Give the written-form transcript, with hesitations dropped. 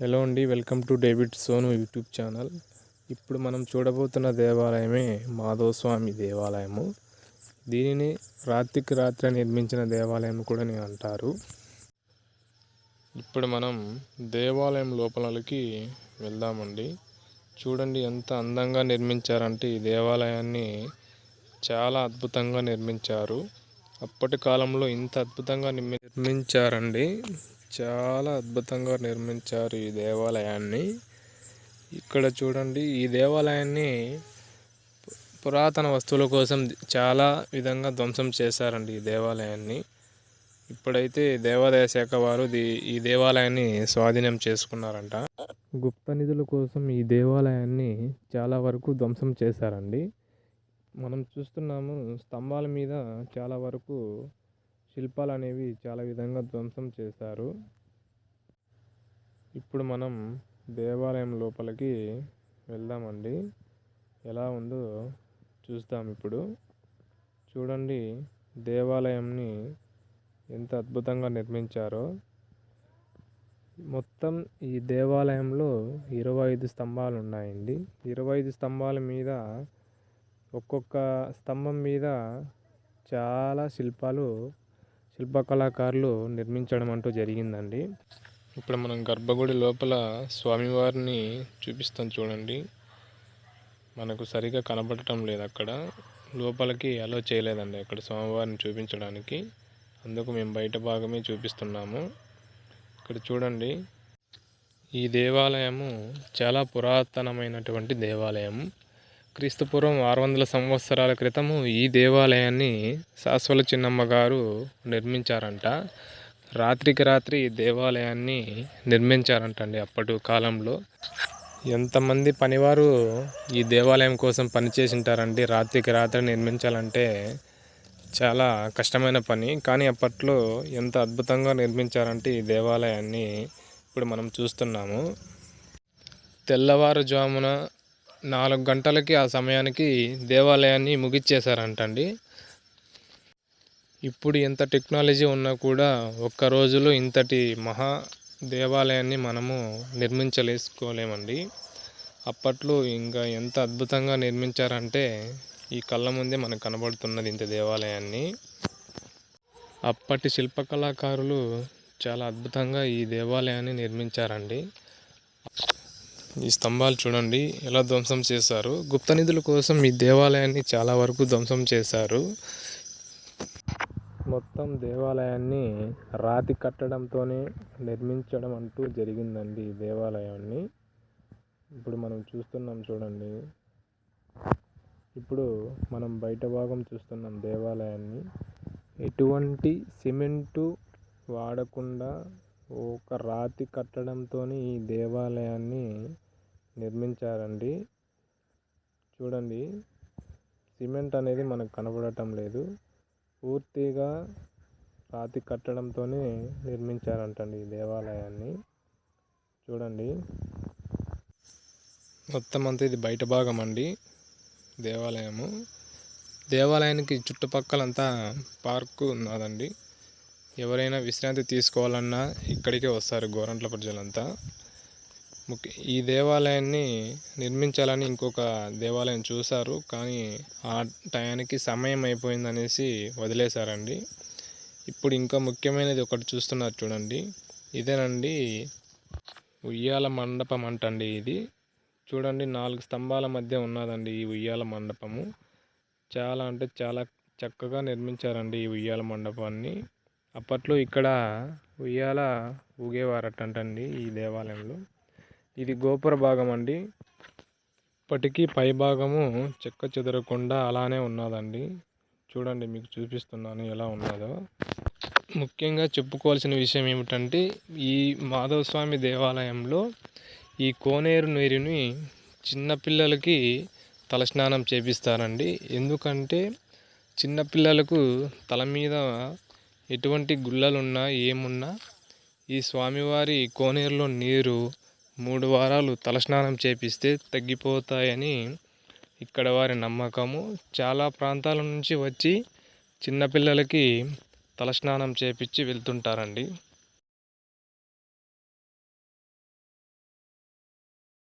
Hello అండి, welcome to David Sonu YouTube channel. ఇప్పుడు మనం చూడబోతున్న దేవాలయమే మాధవస్వామి దేవాలయము. దీనిని రాత్రికి రాత్రి నిర్మించిన దేవాలయం కూడా అంటారు. ఇప్పుడు మనం దేవాలయం లోపలికి వెళ్దామండి. చూడండి ఎంత అందంగా నిర్మించారంటే ఈ దేవాలయాన్ని చాలా అద్భుతంగా నిర్మించారు. అప్పటి కాలంలో ఇంత అద్భుతంగా నిర్మించారండి. చాలా అద్భుతంగా నిర్మించారు ఈ దేవాలయాన్ని. ఇక్కడ చూడండి, ఈ దేవాలయాన్ని పురాతన వస్తువుల కోసం చాలా విధంగా ధ్వంసం చేశారండి ఈ దేవాలయాన్ని. ఇప్పుడైతే దేవాదాయ శాఖ వారు ఈ దేవాలయాన్ని స్వాధీనం చేసుకున్నారంట. గుప్త నిధుల కోసం ఈ దేవాలయాన్ని చాలా వరకు ధ్వంసం చేశారండి. మనం చూస్తున్నాము, స్తంభాల మీద చాలా వరకు శిల్పాలు అనేవి చాలా విధంగా ధ్వంసం చేశారు. ఇప్పుడు మనం దేవాలయం లోపలికి వెళ్దామండి. ఎలా ఉందో చూద్దాం. ఇప్పుడు చూడండి, దేవాలయంని ఎంత అద్భుతంగా నిర్మించారో. మొత్తం ఈ దేవాలయంలో 25 స్తంభాలు ఉన్నాయండి. 25 స్తంభాల మీద ఒక్కొక్క స్తంభం మీద చాలా శిల్పకళాకారులు నిర్మించడం అంటూ జరిగిందండి. ఇప్పుడు మనం గర్భగుడి లోపల స్వామివారిని చూపిస్తాం చూడండి. మనకు సరిగా కనబడటం లేదు, అక్కడ లోపలికి అలో చేయలేదండి అక్కడ స్వామివారిని చూపించడానికి. అందుకు మేము బయట భాగమే చూపిస్తున్నాము. ఇక్కడ చూడండి, ఈ దేవాలయము చాలా పురాతనమైనటువంటి దేవాలయం. క్రీస్తుపూర్వం 600 సంవత్సరాల క్రితము ఈ దేవాలయాన్ని శాశ్వల చిన్నమ్మ గారు నిర్మించారంట. రాత్రికి రాత్రి ఈ దేవాలయాన్ని నిర్మించారంటండి. అప్పటి కాలంలో ఎంతమంది పనివారు ఈ దేవాలయం కోసం పనిచేసింటారండి. రాత్రికి రాత్రి నిర్మించాలంటే చాలా కష్టమైన పని. కానీ అప్పట్లో ఎంత అద్భుతంగా నిర్మించారంటే ఈ దేవాలయాన్ని ఇప్పుడు మనం చూస్తున్నాము. తెల్లవారుజామున 4 గంటలకి ఆ సమయానికి దేవాలయాన్ని ముగిచ్చేశారంటండి. ఇప్పుడు ఎంత టెక్నాలజీ ఉన్నా కూడా ఒక్క రోజులో ఇంతటి మహా దేవాలయాన్ని మనము నిర్మించలేసుకోలేమండి. అప్పట్లో ఇంకా ఎంత అద్భుతంగా నిర్మించారంటే ఈ కళ్ళ ముందే మనకు కనబడుతున్నది ఇంత దేవాలయాన్ని. అప్పటి శిల్పకళాకారులు చాలా అద్భుతంగా ఈ దేవాలయాన్ని నిర్మించారండి. ఈ స్తంభాలు చూడండి ఎలా ధ్వంసం చేశారు. గుప్త నిధుల కోసం ఈ దేవాలయాన్ని చాలా వరకు ధ్వంసం చేశారు. మొత్తం దేవాలయాన్ని రాతి కట్టడంతోనే నిర్మించడం అంటూ జరిగిందండి ఈ దేవాలయాన్ని. ఇప్పుడు మనం చూస్తున్నాం చూడండి. ఇప్పుడు మనం బయట భాగం చూస్తున్నాం దేవాలయాన్ని. ఎటువంటి సిమెంటు వాడకుండా ఒక రాతి కట్టడంతో ఈ దేవాలయాన్ని నిర్మించారండి. చూడండి, సిమెంట్ అనేది మనకు కనబడటం లేదు. పూర్తిగా రాతి కట్టడంతోనే నిర్మించారంటండి ఈ దేవాలయాన్ని. చూడండి, మొత్తం అంతా ఇది బయట భాగం అండి దేవాలయము. దేవాలయానికి చుట్టుపక్కలంతా పార్కు ఉన్నదండి. ఎవరైనా విశ్రాంతి తీసుకోవాలన్నా ఇక్కడికే వస్తారు గోరంట్ల ప్రజలంతా. ఈ దేవాలయాన్ని నిర్మించాలని ఇంకొక దేవాలయం చూశారు, కానీ ఆ టయానికి సమయం అయిపోయిందనేసి వదిలేశారండి. ఇప్పుడు ఇంకా ముఖ్యమైనది ఒకటి చూస్తున్నారు చూడండి. ఇదేనండి ఉయ్యాల మండపం అంటండి. ఇది చూడండి, 4 స్తంభాల మధ్య ఉన్నదండి ఈ ఉయ్యాల మండపము. చాలా అంటే చాలా చక్కగా నిర్మించారండి ఈ ఉయ్యాల మండపాన్ని. అప్పట్లో ఇక్కడ ఉయ్యాల ఊగేవారటండి ఈ దేవాలయంలో. ఇది గోపుర భాగం అండి. ఇప్పటికీ పై భాగము చెక్క చెదరకుండా అలానే ఉన్నదండి. చూడండి, మీకు చూపిస్తున్నాను ఎలా ఉన్నదో. ముఖ్యంగా చెప్పుకోవాల్సిన విషయం ఏమిటంటే, ఈ మాధవస్వామి దేవాలయంలో ఈ కోనేరు నీరుని చిన్నపిల్లలకి తలస్నానం చేపిస్తారండి. ఎందుకంటే చిన్నపిల్లలకు తల మీద ఎటువంటి గుల్లలున్నా ఏమున్నా ఈ స్వామివారి కోనేరులో నీరు 3 వారాలు తలస్నానం చేపిస్తే తగ్గిపోతాయని ఇక్కడ వారి నమ్మకము. చాలా ప్రాంతాల నుంచి వచ్చి చిన్నపిల్లలకి తలస్నానం చేపించి వెళ్తుంటారండి.